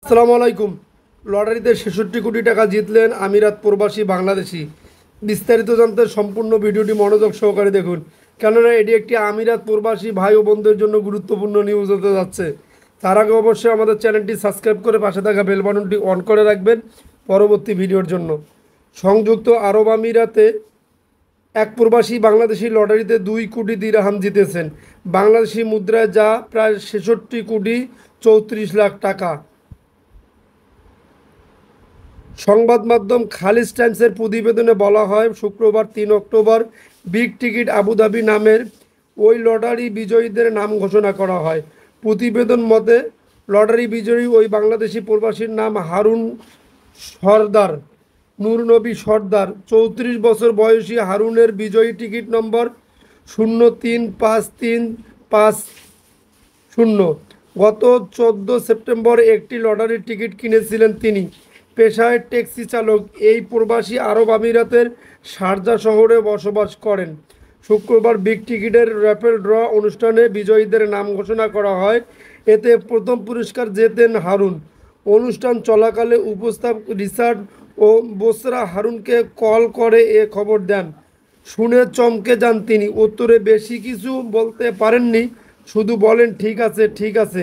আসসালামু আলাইকুম। লটারিতে ৬৬ কোটি টাকা জিতলেন আমিরাত প্রবাসী বাংলাদেশি। বিস্তারিত জানতে সম্পূর্ণ ভিডিওটি মনোযোগ সহকারে দেখুন, কেননা এটি একটি আমিরাত প্রবাসী ভাই ও বোনদের জন্য গুরুত্বপূর্ণ নিউজ হতে যাচ্ছে। তার আগে অবশ্যই আমাদের চ্যানেলটি সাবস্ক্রাইব করে পাশে থাকা বেল বাটনটি অন করে রাখবেন পরবর্তী ভিডিওর জন্য। সংযুক্ত আরব আমিরাতে এক প্রবাসী বাংলাদেশি লটারিতে 2 কোটি দিরহাম জিতেছেন, বাংলাদেশি মুদ্রায় যা প্রায় 66 কোটি 34 লাখ টাকা। সংবাদ মাধ্যম খালিজ টাইমসের প্রতিবেদনে বলা হয়, শুক্রবার 3 অক্টোবর বিগ টিকিট আবুধাবি নামের ওই লটারি বিজয়ীদের নাম ঘোষণা করা হয়। প্রতিবেদন মতে, লটারি বিজয়ী ওই বাংলাদেশি প্রবাসীর নাম হারুন সর্দার, নূরনবী সর্দার। 34 বছর বয়সী হারুনের বিজয়ী টিকিট নম্বর 0353550। গত 14 সেপ্টেম্বর একটি লটারির টিকিট কিনেছিলেন তিনি। পেশায় ট্যাক্সি চালক এই প্রবাসী আরব আমিরাতের শারজা শহরে বসবাস করেন। শুক্রবার বিগ টিকিটের র্যাপিড ড্র অনুষ্ঠানে বিজয়ীদের নাম ঘোষণা করা হয়। এতে প্রথম পুরস্কার জেতেন হারুন। অনুষ্ঠান চলাকালে উপস্থাপক রিচার্ড ও বোসরা হারুনকে কল করে এ খবর দেন। শুনে চমকে যান তিনি। উত্তরে বেশি কিছু বলতে পারেননি, শুধু বলেন, ঠিক আছে ঠিক আছে।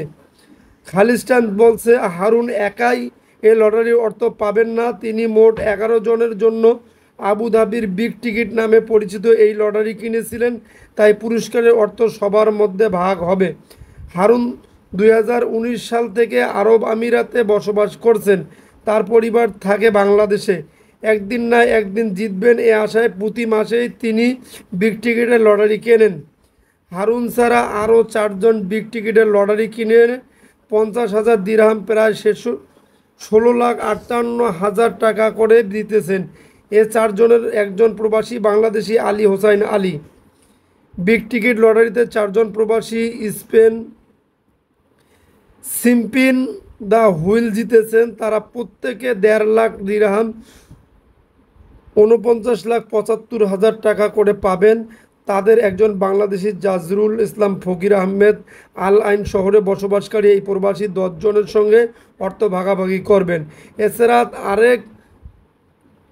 খালিস্তান বলছে, হারুন একাই এ লটারির অর্থ পাবেন না। তিনি মোট 11 জনের জন্য আবুধাবির বিগ টিকিট নামে পরিচিত এই লটারি কিনেছিলেন, তাই পুরস্কারের অর্থ সবার মধ্যে ভাগ হবে। হারুন 2019 সাল থেকে আরব আমিরাতে বসবাস করছেন। তার পরিবার থাকে বাংলাদেশে। একদিন না একদিন জিতবেন এ আশায় প্রতি মাসেই তিনি বিগ টিকিটের লটারি কেনেন। হারুন ছাড়া আরও 4 জন বিগ টিকিটের লটারি কিনে 50,000 দিরহাম, প্রায় 16,58,000 টাকা করে দিতেছেন। এ 4 জনের একজন প্রবাসী বাংলাদেশি আলী হোসাইন আলী। বিগ টিকিট লটারিতে 4 জন প্রবাসী স্পেন সিম্পিন দ্য হুইল জিতেছেন। তারা প্রত্যেকে 1.5 লাখ দিরহাম 49,75,000 টাকা করে পাবেন। তাদের একজন বাংলাদেশি জাজরুল ইসলাম ফকির আহমেদ আল আইন শহরে বসবাসকারী এই প্রবাসী 10 জনের সঙ্গে অর্থ ভাগাভাগি করবেন। এছাড়া আরেক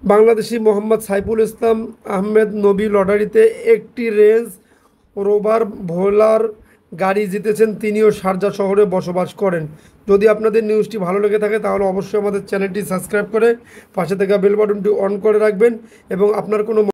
বাংলাদেশি মোহাম্মদ সাইফুল ইসলাম আহমেদ নবী লটারিতে একটি রেঞ্জ রোভার ভোলার গাড়ি জিতেছেন। তিনিও শারজা শহরে বসবাস করেন। যদি আপনাদের নিউজটি ভালো লেগে থাকে তাহলে অবশ্যই আমাদের চ্যানেলটি সাবস্ক্রাইব করে পাশে থাকা বেল বাটনটি অন করে রাখবেন এবং আপনার কোনো